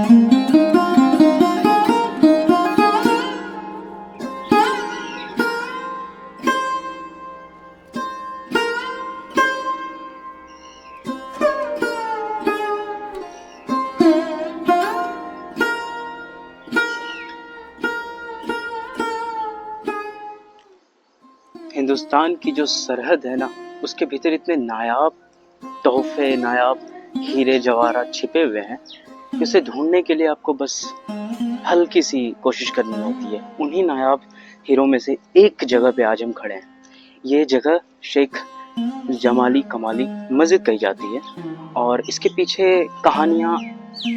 हिंदुस्तान की जो सरहद है ना, उसके भीतर इतने नायाब तोहफे, नायाब हीरे जवाहरात छिपे हुए हैं कि उसे ढूंढने के लिए आपको बस हल्की सी कोशिश करनी होती है। उन्हीं नायाब हीरों में से एक जगह पे आज हम खड़े हैं। ये जगह शेख जमाली कमाली मस्जिद कही जाती है और इसके पीछे कहानियाँ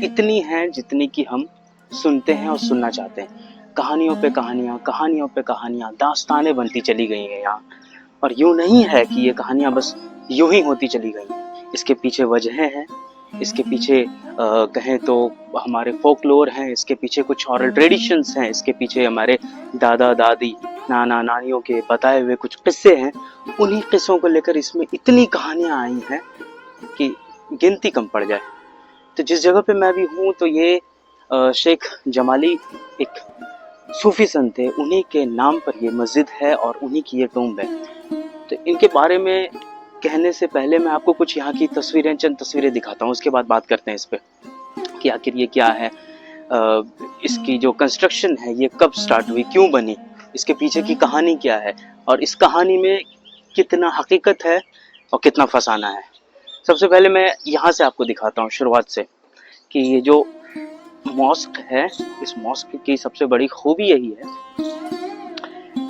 इतनी हैं जितनी कि हम सुनते हैं और सुनना चाहते हैं। कहानियों पे कहानियाँ, कहानियों पे कहानियाँ, दास्तानें बनती चली गई हैं यहाँ। और यूं नहीं है कि ये कहानियाँ बस यूं ही होती चली गई हैं। इसके पीछे वजहें हैं, इसके पीछे कहें तो हमारे फोकलोर हैं, इसके पीछे कुछ ऑरल ट्रेडिशंस हैं, इसके पीछे हमारे दादा दादी नाना नानियों के बताए हुए कुछ किस्से हैं। उन्हीं किस्सों को लेकर इसमें इतनी कहानियाँ आई हैं कि गिनती कम पड़ जाए। तो जिस जगह पे मैं भी हूँ तो ये शेख जमाली एक सूफी संत थे, उन्हीं के नाम पर ये मस्जिद है और उन्हीं की ये टूम्ब है। तो इनके बारे में कहने से पहले मैं आपको कुछ यहाँ की तस्वीरें, चंद तस्वीरें दिखाता हूँ, उसके बाद बात करते हैं इस पे कि आखिर ये क्या है, इसकी जो कंस्ट्रक्शन है ये कब स्टार्ट हुई, क्यों बनी, इसके पीछे की कहानी क्या है और इस कहानी में कितना हकीकत है और कितना फसाना है। सबसे पहले मैं यहाँ से आपको दिखाता हूँ शुरुआत से कि ये जो मॉस्क है, इस मॉस्क की सबसे बड़ी खूबी यही है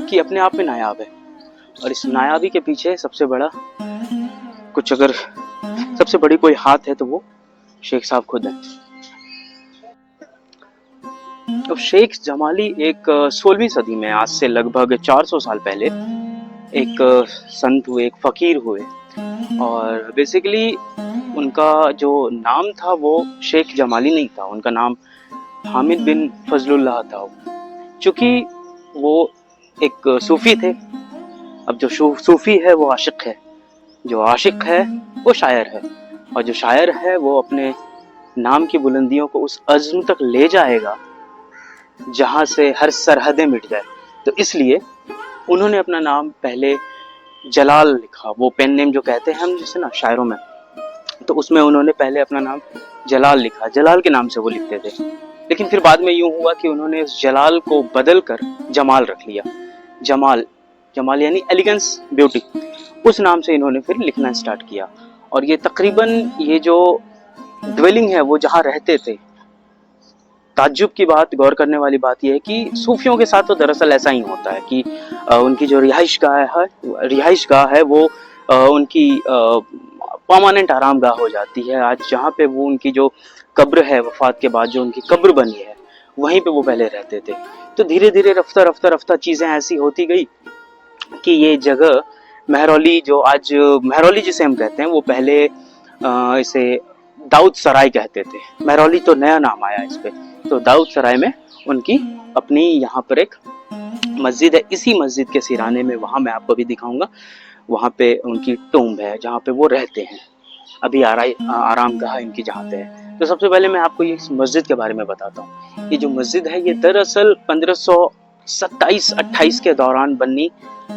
कि अपने आप में नायाब है और इस नायाबी के पीछे सबसे बड़ा कुछ, अगर सबसे बड़ी कोई हाथ है तो वो शेख साहब खुद है। तो शेख जमाली एक 16वीं सदी में, आज से लगभग 400 साल पहले एक संत हुए, एक फकीर हुए और बेसिकली उनका जो नाम था वो शेख जमाली नहीं था, उनका नाम हामिद बिन फजलुल्लाह था। चूंकि वो एक सूफी थे, अब जो सूफी है वो आशिक है, जो आशिक है वो शायर है और जो शायर है वो अपने नाम की बुलंदियों को उस अज़्म तक ले जाएगा जहां से हर सरहदें मिट जाए। तो इसलिए उन्होंने अपना नाम पहले जलाल लिखा, वो पेन नेम जो कहते हैं हम जैसे ना शायरों में, तो उसमें उन्होंने पहले अपना नाम जलाल लिखा, जलाल के नाम से वो लिखते थे। लेकिन फिर बाद में यूं हुआ कि उन्होंने उस जलाल को बदल कर जमाल रख लिया। जमाल, जमाल यानी एलिगेंस, ब्यूटी, उस नाम से इन्होंने फिर लिखना स्टार्ट किया। और ये तकरीबन ये जो ड्वेलिंग है वो जहाँ रहते थे, ताज्जुब की बात, गौर करने वाली बात यह है कि सूफियों के साथ तो दरअसल ऐसा ही होता है कि उनकी जो रिहाइश गाह है वो उनकी परमानेंट आराम गाह हो जाती है। आज जहाँ पे वो उनकी जो कब्र है, वफात के बाद जो उनकी कब्र बनी है, वहीं पे वो पहले रहते थे। तो धीरे धीरे रफ्ता रफ्ता रफ्ता चीज़ें ऐसी होती गई कि ये जगह महरौली, जो आज महरौली जिसे हम कहते हैं, वो पहले इसे दाऊद सराय कहते थे। महरौली तो नया नाम आया इस पे। तो दाऊद सराय में उनकी अपनी यहाँ पर एक मस्जिद है। इसी मस्जिद के सिराने में, वहाँ मैं आपको भी दिखाऊंगा, वहाँ पे उनकी टूम्ब है जहाँ पे वो रहते हैं। अभी आराम गाह इनकी जहाँ पे है। तो सबसे पहले मैं आपको इस मस्जिद के बारे में बताता हूँ। ये जो मस्जिद है ये दरअसल 1527-28 के दौरान बननी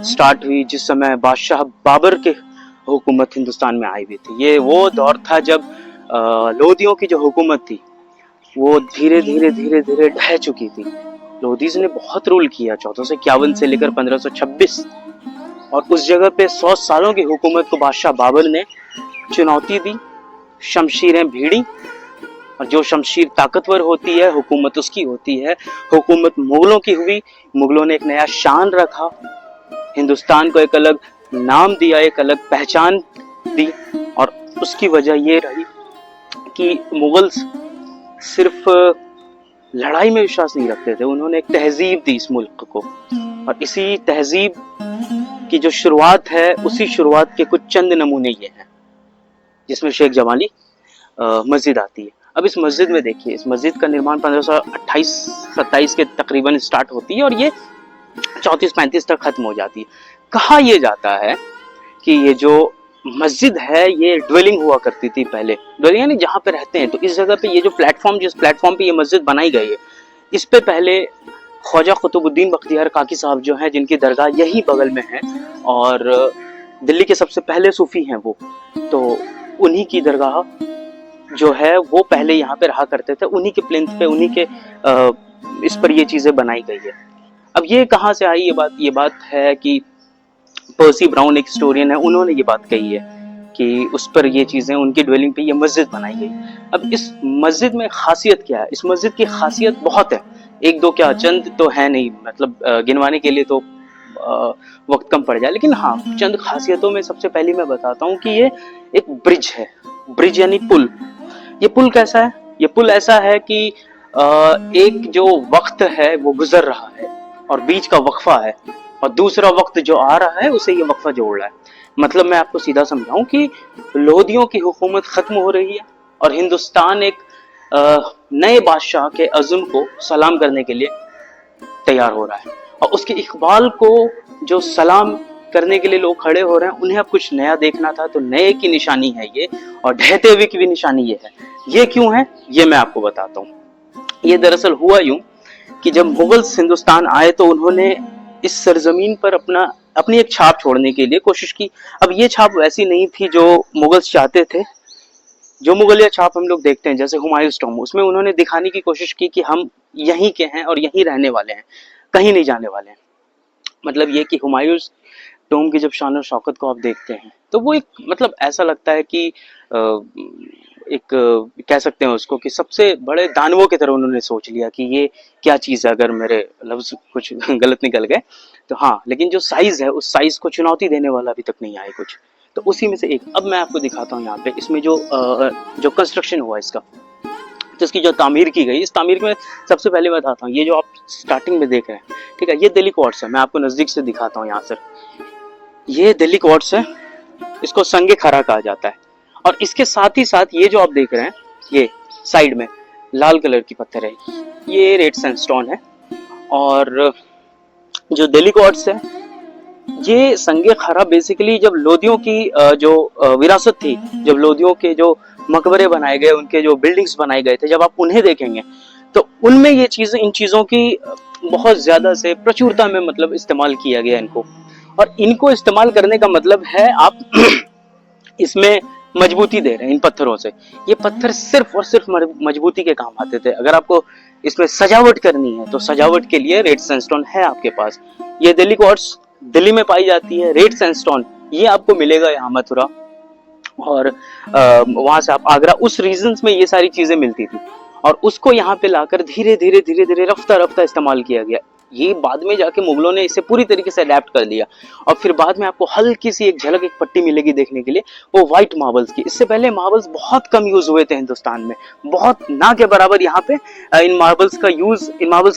स्टार्ट हुई, जिस समय बादशाह बाबर के हुकूमत हिंदुस्तान में आई हुई थी। ये वो दौर था जब लोदियों की जो हुकूमत थी वो धीरे धीरे धीरे धीरे ढह चुकी थी। लोदीज ने बहुत रूल किया 1451 से लेकर 1526, और उस जगह पे 100 सालों की हुकूमत को बादशाह बाबर ने चुनौती दी, शमशीरें भिड़ी, और जो शमशीर ताकतवर होती है हुकूमत उसकी होती है। हुकूमत मुगलों की हुई, मुगलों ने एक नया शान रखा, हिंदुस्तान को एक अलग नाम दिया, एक अलग पहचान दी। और उसकी वजह ये रही कि मुगल्स सिर्फ लड़ाई में विश्वास नहीं रखते थे, उन्होंने एक तहजीब दी इस मुल्क को। और इसी तहजीब की जो शुरुआत है, उसी शुरुआत के कुछ चंद नमूने ये हैं, जिसमें शेख जमाली मस्जिद आती है। अब इस मस्जिद में देखिए, इस मस्जिद का निर्माण 1528-27 के तकरीबन स्टार्ट होती है और ये 34-35 तक खत्म हो जाती है। कहा यह जाता है कि ये जो मस्जिद है ये ड्वेलिंग हुआ करती थी पहले, ड्वेलिंग यानी जहाँ पे रहते हैं। तो इस जगह पे ये जो प्लेटफॉर्म, जिस प्लेटफॉर्म पे ये मस्जिद बनाई गई है, इस पे पहले ख्वाजा कुतुबुद्दीन बख्तियार काकी साहब जो हैं, जिनकी दरगाह यही बगल में है और दिल्ली के सबसे पहले सूफी हैं वो, तो उन्हीं की दरगाह जो है वो पहले यहाँ पे रहा करते थे। उन्हीं के प्लिंथ पे, उन्हीं के इस पर ये चीजें बनाई गई है। अब ये कहाँ से आई ये बात है कि पर्सी ब्राउन एक हिस्टोरियन है, उन्होंने ये बात कही है कि उस पर ये चीजें, उनकी ड्वेलिंग पे ये मस्जिद बनाई गई। अब इस मस्जिद में खासियत क्या है? इस मस्जिद की खासियत बहुत है, एक दो क्या चंद तो है नहीं, मतलब गिनवाने के लिए तो वक्त कम पड़ जाए, लेकिन हाँ चंद खासियतों में सबसे पहली मैं बताता हूँ कि ये एक ब्रिज है। ब्रिज यानी पुल। ये पुल कैसा है? ये पुल ऐसा है कि एक जो वक्त है वो गुजर रहा है और बीच का वक्फा है, और दूसरा वक्त जो आ रहा है उसे ये वक्फा जोड़ रहा है। मतलब मैं आपको सीधा समझाऊं कि लोधियों की हुकूमत खत्म हो रही है और हिंदुस्तान एक नए बादशाह के अज़्म को सलाम करने के लिए तैयार हो रहा है, और उसके इकबाल को जो सलाम करने के लिए लोग खड़े हो रहे हैं, उन्हें अब कुछ नया देखना था। तो नए की निशानी है ये, और ढहते हुए की भी निशानी ये है। ये क्यों है ये मैं आपको बताता हूँ। ये दरअसल हुआ यूं कि जब मुगल्स हिंदुस्तान आए तो उन्होंने इस सरजमीन पर अपनी एक छाप छोड़ने के लिए कोशिश की। अब ये छाप वैसी नहीं थी जो मुगल्स चाहते थे। जो मुगलिया छाप हम लोग देखते हैं जैसे हुमायूंस टॉम्ब, उसमें उन्होंने दिखाने की कोशिश की कि हम यहीं के हैं और यहीं रहने वाले हैं, कहीं नहीं जाने वाले हैं। मतलब ये कि हुमायूंस टॉम्ब की जब शान और शौकत को आप देखते हैं तो वो एक, मतलब ऐसा लगता है कि एक कह सकते हैं उसको कि सबसे बड़े दानवों की तरह उन्होंने सोच लिया कि ये क्या चीज़ है। अगर मेरे लफ्ज कुछ गलत निकल गए तो हाँ, लेकिन जो साइज है उस साइज को चुनौती देने वाला अभी तक नहीं आया कुछ। तो उसी में से एक अब मैं आपको दिखाता हूँ यहाँ पे, इसमें जो कंस्ट्रक्शन हुआ इसका, तो इसकी जो तामीर की गई, इस तामीर में सबसे पहले मैं बताता हूँ, ये जो आप स्टार्टिंग में देख रहे हैं, ठीक है, ये दिल्ली क्वार्ट्स है। मैं आपको नजदीक से दिखाता हूँ यहाँ से। ये दिल्ली क्वार्ट्स है, इसको संगे खरा कहा जाता है। और इसके साथ ही साथ ये जो आप देख रहे हैं, ये साइड में लाल कलर की पत्थर है, ये रेड सैंडस्टोन है। और जो दिल्ली क्वार्ट्स है, ये संगे खरा बेसिकली जब लोदियों की जो विरासत थी, जब लोदियों के जो मकबरे बनाए गए, उनके जो बिल्डिंग्स बनाए गए थे, जब आप उन्हें देखेंगे तो उनमें ये चीजें, इन चीजों की बहुत ज्यादा से प्रचुरता में मतलब इस्तेमाल किया गया इनको। और इनको इस्तेमाल करने का मतलब है आप इसमें मजबूती दे रहे हैं इन पत्थरों से। ये पत्थर सिर्फ और सिर्फ मजबूती के काम आते थे। अगर आपको इसमें सजावट करनी है तो सजावट के लिए रेड सैंडस्टोन है आपके पास। ये दिल्ली क्वार्ट्स दिल्ली में पाई जाती है। रेड सैंडस्टोन ये आपको मिलेगा यहाँ मथुरा और वहां से आप आगरा, उस रीजन्स में ये सारी चीजें मिलती थी। और उसको यहाँ पे लाकर धीरे धीरे धीरे धीरे रफ्ता रफ्ता इस्तेमाल किया गया। ये बाद में जाके मुगलों ने इसे पूरी तरीके से अडेप्ट कर लिया। और फिर बाद में आपको हल्की सी एक झलक, एक पट्टी मिलेगी देखने के लिए, वो व्हाइट मार्बल्स की। इससे पहले मार्बल्स बहुत कम यूज हुए थे हिंदुस्तान में, बहुत ना के बराबर यहाँ पे इन मार्बल्स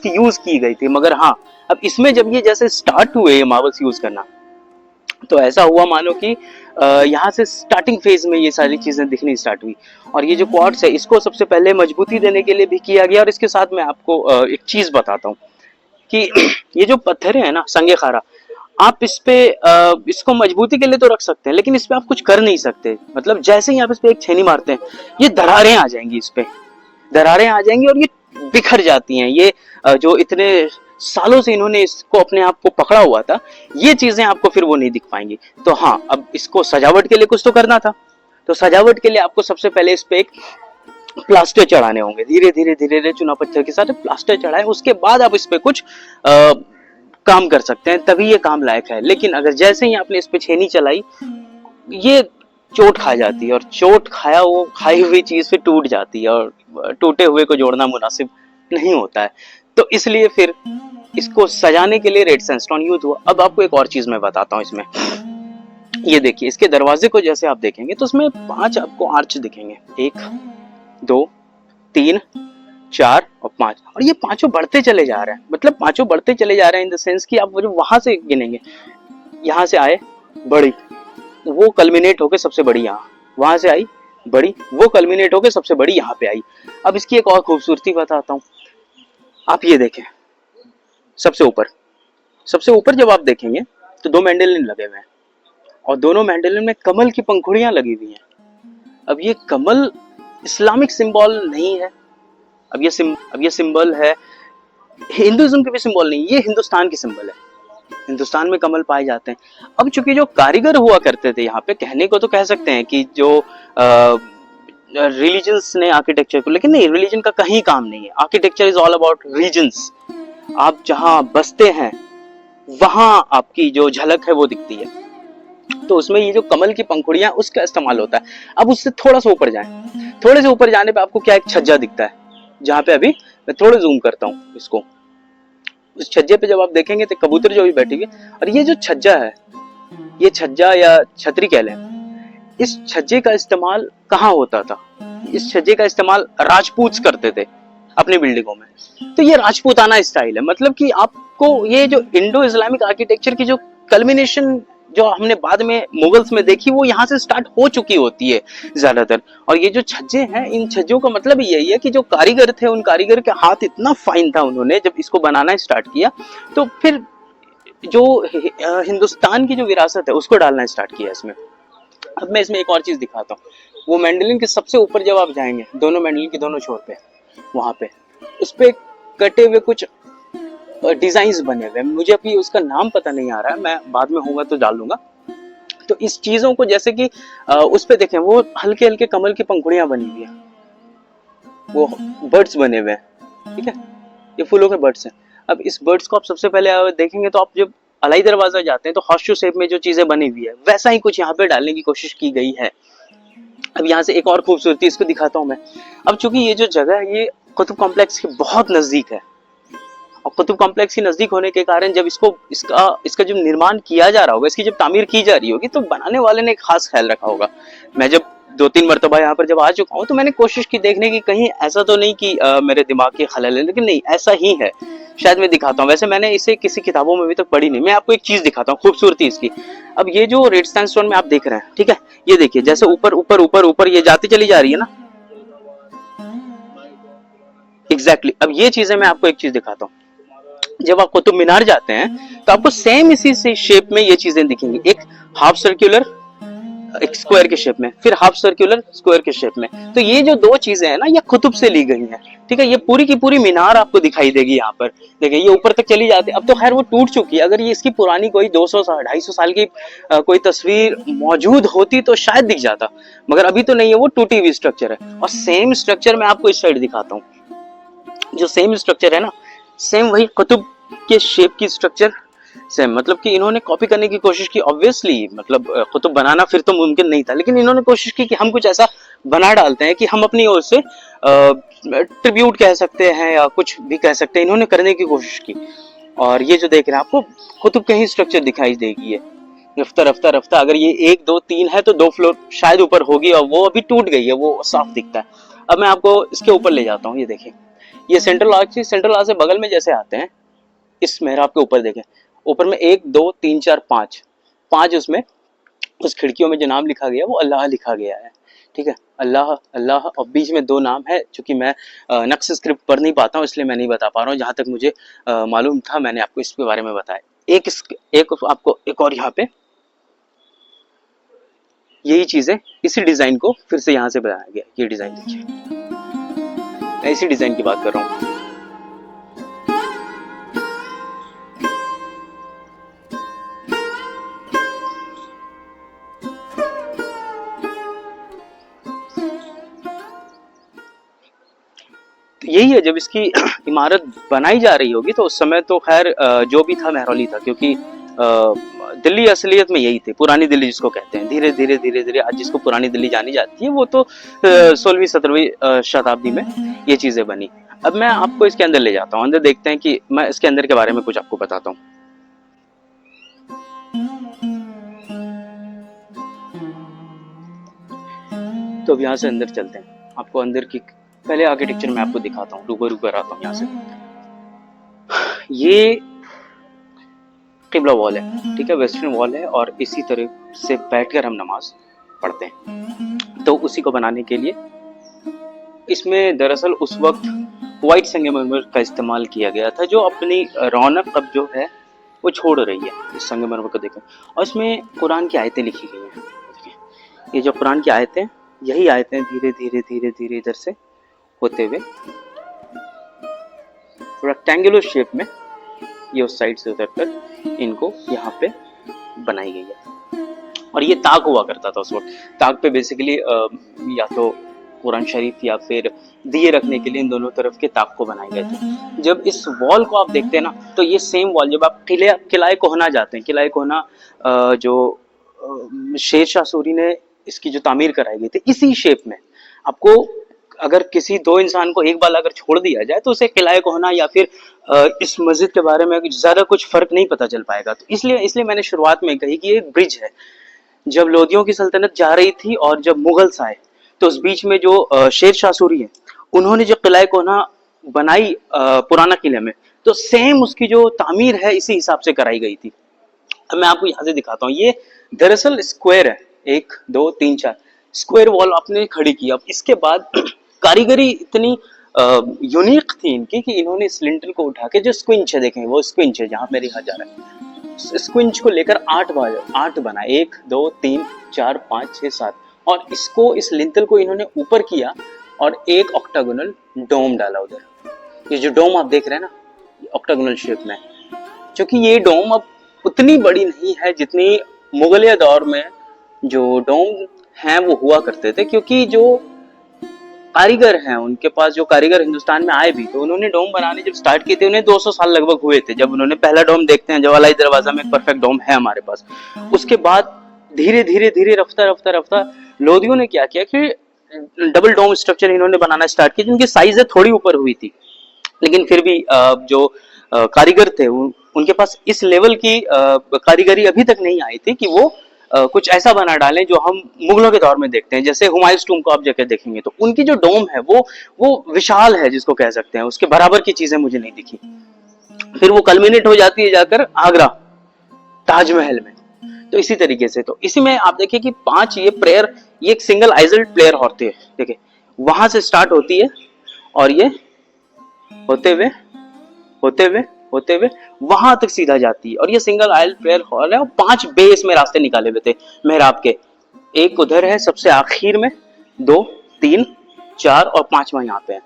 की यूज की गई थी। मगर हाँ, अब इसमें जब ये जैसे स्टार्ट हुए ये मार्बल्स यूज करना, तो ऐसा हुआ मानो कि यहाँ से स्टार्टिंग फेज में ये सारी चीजें दिखनी स्टार्ट हुई। और ये जो क्वार्ट्स है, इसको सबसे पहले मजबूती देने के लिए भी किया गया। और इसके साथ मैं आपको एक चीज बताता हूँ कि ये जो पत्थर है ना संगे खारा, आप इस पे इसको मजबूती के लिए तो रख सकते हैं, लेकिन इस पे आप कुछ कर नहीं सकते। मतलब जैसे ही आप इस पे एक छेनी मारते हैं, ये दरारें आ जाएंगी, इस पे दरारें आ जाएंगी और ये बिखर जाती हैं। ये जो इतने सालों से इन्होंने इसको अपने आप को पकड़ा हुआ था, ये चीजें आपको फिर वो नहीं दिख पाएंगी। तो हाँ, अब इसको सजावट के लिए कुछ तो करना था। तो सजावट के लिए आपको सबसे पहले इस पे एक प्लास्टर चढ़ाने होंगे। धीरे धीरे धीरे धीरे चुना पत्थर के साथ प्लास्टर चढ़ाए, उसके बाद आप इस पे कुछ काम कर सकते हैं, तभी ये काम लायक है। लेकिन अगर जैसे ही आपने इस पे छेनी चलाई, ये चोट खा जाती है, और चोट खाई हुई चीज फिर टूट जाती है, और टूटे हुए को जोड़ना मुनासिब नहीं होता है। तो इसलिए फिर इसको सजाने के लिए रेड सैंडस्टोन यूज हुआ। अब आपको एक और चीज मैं बताता हूँ इसमें। ये देखिए, इसके दरवाजे को जैसे आप देखेंगे तो उसमें 5 आपको आर्च दिखेंगे, 1 2 3 4 और 5। और ये पांचों बढ़ते चले जा रहे हैं, मतलब पांचों बढ़ते चले जा रहे हैं इन द सेंस कि आप जो वहां से गिनेंगे, यहाँ से आए बड़ी, वो कल्मिनेट होके सबसे बड़ी यहाँ, वहां से आई बड़ी, वो कल्मिनेट होके सबसे बड़ी यहाँ पे आई। अब इसकी एक और खूबसूरती बताता हूँ। आप ये देखें, सबसे ऊपर जब आप देखेंगे तो 2 मैंडेलिन लगे हुए हैं। और दोनों मैंडेलिन में कमल की पंखुड़ियां लगी हुई हैं। अब ये कमल इस्लामिक सिंबल नहीं है, अब ये सिंबल है, हिंदुइज्म के भी सिंबल नहीं, ये हिंदुस्तान की सिंबल है। हिंदुस्तान में कमल पाए जाते हैं। अब चूंकि जो कारीगर हुआ करते थे यहाँ पे, कहने को तो कह सकते हैं कि जो रिलीजन्स ने आर्किटेक्चर को, लेकिन नहीं, रिलीजन का कहीं काम नहीं है। Architecture is all about regions. आप जहां बसते हैं वहां आपकी जो झलक है वो दिखती है। तो उसमें ये जो कमल की पंखुड़ियां, उसका इस्तेमाल होता है। अब उससे थोड़ा सा ऊपर जाएं, थोड़े से ऊपर जाने पे आपको क्या एक छज्जा दिखता है, जहां पे अभी मैं थोड़े जूम करता हूँ इसको। उस छज्जे पे जब आप देखेंगे तो कबूतर जो भी बैठी हुई, और ये जो छज्जा है, ये छज्जा या छतरी कह लें, इस छज्जे का इस्तेमाल कहाँ होता था? इस छज्जे का इस्तेमाल राजपूत करते थे अपनी बिल्डिंगों में। तो ये राजपूताना स्टाइल है, मतलब कि आपको ये जो इंडो इस्लामिक आर्किटेक्चर की जो कल्मिनेशन जो हमने बाद में मुगल्स में देखी, वो यहाँ से स्टार्ट हो चुकी होती है ज्यादातर। और ये जो छज्जे हैं, इन छज्जों का मतलब यही है कि जो कारीगर थे, उन कारीगर के हाथ इतना फाइन था, उन्होंने जब इसको बनाना स्टार्ट किया तो फिर जो हिंदुस्तान की जो विरासत है उसको डालना स्टार्ट किया इसमें। अब मैं इसमें एक और चीज दिखाता हूँ। वो मैंडलिन के सबसे ऊपर जब आप जाएंगे, दोनों मैंडलिन के दोनों छोर पे, वहां पे उस पे कटे हुए कुछ डिजाइन्स बने हुए, मुझे अभी उसका नाम पता नहीं आ रहा है, मैं बाद में होगा तो डाल दूंगा। तो इस चीजों को, जैसे कि उस पे देखें, वो हल्के हल्के कमल की पंखुड़ियां बनी हुई है, वो बर्ड्स बने हुए हैं, ठीक है, ये फूलों के बर्ड्स हैं। अब इस बर्ड्स को आप सबसे पहले देखेंगे तो आप जब अलाई दरवाजा जाते हैं तो हॉर्सशू शेप में जो चीजें बनी हुई है, वैसा ही कुछ यहाँ पे डालने की कोशिश की गई है। अब यहाँ से एक और खूबसूरती इसको दिखाता हूँ मैं। अब चूंकि ये जो जगह है, ये कुतुब कॉम्प्लेक्स के बहुत नजदीक है, और कुतुब कॉम्प्लेक्स के नजदीक होने के कारण जब इसका जो निर्माण किया जा रहा होगा, इसकी जब तामीर की जा रही होगी, तो बनाने वाले ने एक खास ख्याल रखा होगा। मैं जब 2-3 मरतबा यहाँ पर जब आ चुका हूँ, तो मैंने कोशिश की देखने की, कहीं ऐसा तो नहीं कि मेरे दिमाग की खलल है, लेकिन नहीं, ऐसा ही है। शायद मैं दिखाता हूँ, वैसे मैंने इसे किसी किताबों में अभी तक पढ़ी नहीं। मैं आपको एक चीज दिखाता हूँ, खूबसूरती इसकी। अब ये जो रेड सैंडस्टोन में आप देख रहे हैं, ठीक है, ये देखिए जैसे ऊपर ऊपर ऊपर ऊपर ये जाती चली जा रही है ना, एग्जैक्टली। अब ये चीजें मैं आपको एक चीज दिखाता हूँ। जब आप कुतुब मीनार जाते हैं तो आपको सेम इसी से शेप में ये चीजें दिखेंगी, एक हाफ सर्कुलर, एक स्क्वायर के शेप में, फिर हाफ सर्कुलर स्क्वायर के शेप में। तो ये जो दो चीजें हैं ना, ये कुतुब से ली गई हैं, ठीक है। ये पूरी की पूरी मीनार आपको दिखाई देगी यहाँ पर, देखिए ये ऊपर तक चली जाती है। अब तो खैर वो टूट चुकी है, अगर ये इसकी पुरानी कोई 200-250 साल की कोई तस्वीर मौजूद होती तो शायद दिख जाता, मगर अभी तो नहीं है, वो टूटी हुई स्ट्रक्चर है। और सेम स्ट्रक्चर मैं आपको इस साइड दिखाता हूँ, जो सेम स्ट्रक्चर है ना, सेम वही कुतुब के शेप की स्ट्रक्चर सेम, मतलब कि इन्होंने कॉपी करने की कोशिश की। ऑब्वियसली मतलब कुतुब बनाना फिर तो मुमकिन नहीं था, लेकिन इन्होंने कोशिश की कि हम कुछ ऐसा बना डालते हैं कि हम अपनी ओर से ट्रिब्यूट कह सकते हैं या कुछ भी कह सकते हैं, इन्होंने करने की कोशिश की। और ये जो देख रहे हैं आपको कुतुब के ही स्ट्रक्चर दिखाई देगी, ये रफ्ता रफ्ता रफ्ता, अगर ये 1 2 3 है तो 2 फ्लोर शायद ऊपर होगी, और वो अभी टूट गई है, वो साफ दिखता है। अब मैं आपको इसके ऊपर ले जाता हूँ, ये देखिए, ये सेंट्रल आर्च से बगल में जैसे आते हैं, इस मेहराब के ऊपर देखें, ऊपर में 1 2 3 4 5 उसमें, उस खिड़कियों में जो नाम लिखा गया वो अल्लाह लिखा गया है, ठीक है, अल्लाह अल्लाह। और बीच में 2 नाम है, चूंकि मैं नक्श स्क्रिप्ट पढ़ नहीं पाता हूँ, इसलिए मैं नहीं बता पा रहा हूँ। जहां तक मुझे मालूम था मैंने आपको इसके बारे में बताया। एक आपको एक और यहाँ पे यही चीजें, इसी डिजाइन को फिर से यहाँ से बनाया गया। ये डिजाइन देखिए, मैं इसी डिजाइन की बात कर रहा हूँ। यही है, जब इसकी इमारत बनाई जा रही होगी तो उस समय तो खैर जो भी था महरौली था, क्योंकि दिल्ली असलियत में यही थी, पुरानी दिल्ली जिसको कहते हैं। धीरे धीरे धीरे धीरे आज जिसको पुरानी दिल्ली जानी जाती है, वो तो 16वीं-17वीं शताब्दी में ये चीजें बनी। अब मैं आपको इसके अंदर ले जाता हूँ, अंदर देखते हैं कि मैं इसके अंदर के बारे में कुछ आपको बताता हूँ। तो अब यहाँ से अंदर चलते हैं, आपको अंदर की पहले आर्किटेक्चर में आपको दिखाता हूँ, रूबरू कराता हूँ। यहाँ से ये किबला वॉल है, ठीक है, वेस्टर्न वॉल है, और इसी तरह से बैठकर हम नमाज पढ़ते हैं। तो उसी को बनाने के लिए इसमें दरअसल उस वक्त व्हाइट संगमरमर का इस्तेमाल किया गया था, जो अपनी रौनक अब जो है वो छोड़ रही है इस संगमरमर को देखकर, और इसमें कुरान की आयतें लिखी गई हैं। ये जो कुरान की आयतें, यही आयतें धीरे धीरे धीरे धीरे इधर से होते हुए रेक्टेंगुलर शेप में ये उस साइड से उधर कर इनको यहाँ पे बनाई गई है। और ये ताक हुआ करता था उस वक्त। ताक पे बेसिकली या तो कुरान शरीफ या फिर दिए रखने के लिए इन दोनों तरफ के ताक को बनाए गए थे। जब इस वॉल को आप देखते हैं ना, तो ये सेम वॉल जब आप किलाए कोहना जाते हैं, किलाए कोहना जो शेर शाह सूरी ने इसकी जो तामीर कराई गई थी, इसी शेप में आपको अगर किसी दो इंसान को एक बार अगर छोड़ दिया जाए तो उसे किलाए कोहना या फिर इस मस्जिद के बारे में ज्यादा कुछ फर्क नहीं पता चल पाएगा। तो इसलिए मैंने शुरुआत में कही कि ये एक ब्रिज है। जब लोदियों की सल्तनत जा रही थी और जब मुगल्स आए, तो उस बीच में जो शेर शाह सूरी है, उन्होंने जो किला कोहना बनाई पुराना किले में, तो सेम उसकी जो तामीर है इसी हिसाब से कराई गई थी। अब मैं आपको यहाँ से दिखाता हूँ। ये दरअसल स्क्वायर है, 1 2 3 4 स्क्वायर वॉल आपने खड़ी की। अब इसके बाद कारीगरी इतनी यूनिक थी इनकी कि इन्होंने इस लिंटल को उठा के, जो स्क्विंच है देखें, वो स्क्विंच है जहाँ मेरे हाथ जा रहा है, स्क्विंच को लेकर 8 बनाए, 1 2 3 4 5 6 7, और इसको इस लिंटल को इन्होंने ऊपर किया और एक ऑक्टागोनल डोम डाला उधर। ये जो डोम आप देख रहे हैं ना, ऑक्टागोनल शेप में, क्योंकि ये डोम अब उतनी बड़ी नहीं है जितनी मुगलिया दौर में जो डोम हैं वो हुआ करते थे, क्योंकि जो कारीगर हैं उनके पास, जो कारीगर हिंदुस्तान में आए भी, तो उन्होंने डोम बनाने जब स्टार्ट किए थे, उन्हें 200 साल लगभग हुए थे जब उन्होंने पहला डोम, देखते हैं जवालाई दरवाजा में एक परफेक्ट डोम है हमारे पास। उसके बाद धीरे धीरे धीरे रफ्ता लोदियों ने क्या किया कि डबल डोम स्ट्रक्चर इन्होंने बनाना स्टार्ट किया, जिनकी साइज थोड़ी ऊपर हुई थी, लेकिन फिर भी जो कारीगर थे उनके पास इस लेवल की कारीगरी अभी तक नहीं आई थी कि वो कुछ ऐसा बना डालें जो हम मुगलों के दौर में देखते हैं। जैसे हुमायूं टूम को आप जाकर देखेंगे तो उनकी जो डोम है वो विशाल है, जिसको कह सकते हैं, उसके बराबर की चीजें मुझे नहीं दिखी। फिर वो कल्मिनेट हो जाती है जाकर आगरा ताजमहल में। तो इसी तरीके से, तो इसी में आप देखिए कि 5 ये प्रेयर, ये एक सिंगल आइजल्ड प्लेयर होते हैं, देखिए वहां से स्टार्ट होती है और ये होते हुए वहां तक सीधा जाती है, और ये सिंगल आयल प्रेयर हॉल है, और 5 बेस में रास्ते निकाले हुए थे मेहराब के। एक उधर है सबसे आखिर में, 2 3 4 और 5वां यहाँ पे है।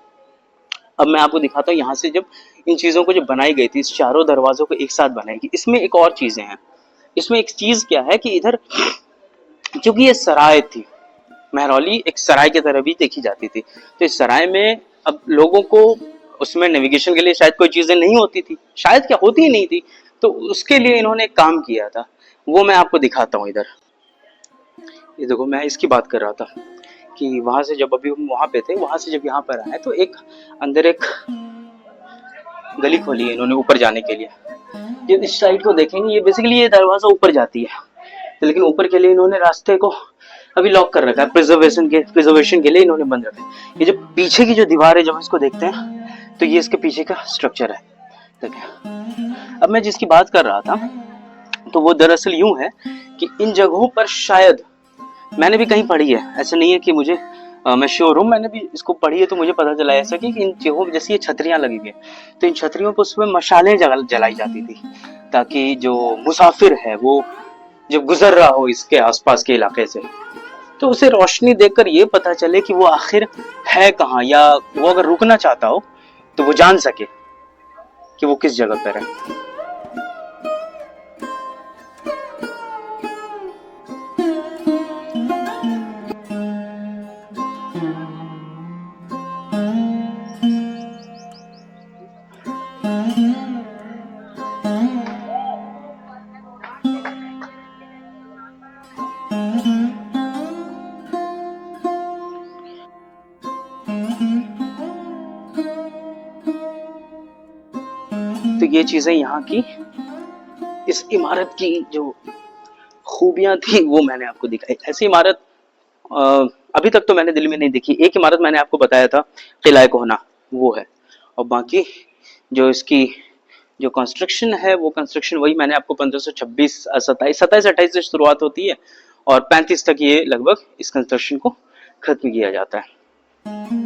अब मैं आपको दिखाता हूँ यहाँ से जब इन चीजों को जब बनाई गई थी, इस चारों दरवाजों को एक साथ बनाएगी। इसमें एक और चीजें हैं। इसमें एक चीज क्या है कि इधर क्योंकि ये सराय थी, महरौली एक सराय की तरह भी देखी जाती थी, तो इस सराय में अब लोगों को उसमें नेविगेशन के लिए शायद कोई चीजें नहीं होती थी, शायद क्या होती ही नहीं थी, तो उसके लिए इन्होंने एक काम किया था, वो मैं आपको दिखाता हूँ इधर। ये देखो, मैं इसकी बात कर रहा था कि वहां से जब अभी हम वहां पे थे, वहां से जब यहाँ पर आए तो एक अंदर एक गली खोली है इन्होंने ऊपर जाने के लिए। जब इस साइड को देखेंगे, ये बेसिकली ये दरवाजा ऊपर जाती है, लेकिन ऊपर के लिए इन्होंने रास्ते को अभी लॉक कर रखा है, प्रिजर्वेशन के लिए इन्होंने बंद रखा है। ये जो पीछे की जो दीवार है, जब इसको देखते हैं तो ये इसके पीछे का स्ट्रक्चर है, देखिए। अब मैं जिसकी बात कर रहा था तो वो दरअसल यूं है कि इन जगहों पर शायद, मैंने भी कहीं पढ़ी है, ऐसा नहीं है कि मुझे मैं श्योर हूँ, मैंने भी इसको पढ़ी है तो मुझे पता चला ऐसा कि इन जगहों में जैसे ये छतरियां लगी हुई, तो इन छतरियों पर उसमें मशालें जलाई जाती थी, ताकि जो मुसाफिर है वो जब गुजर रहा हो इसके आसपास के इलाके से, तो उसे रोशनी देखकर ये पता चले कि वो आखिर है कहाँ, या वो अगर रुकना चाहता हो तो वो जान सके कि वो किस जगह पर है। तो ये चीजें यहाँ की, इस इमारत की जो खूबियां थी वो मैंने आपको दिखाई। ऐसी इमारत अभी तक तो मैंने दिल्ली में नहीं देखी। एक इमारत मैंने आपको बताया था, किला कोहना, वो है, और बाकी जो इसकी जो कंस्ट्रक्शन है, वो कंस्ट्रक्शन वही मैंने आपको 1526 27 28 से शुरुआत होती है और 35 तक ये लगभग इस कंस्ट्रक्शन को खत्म किया जाता है।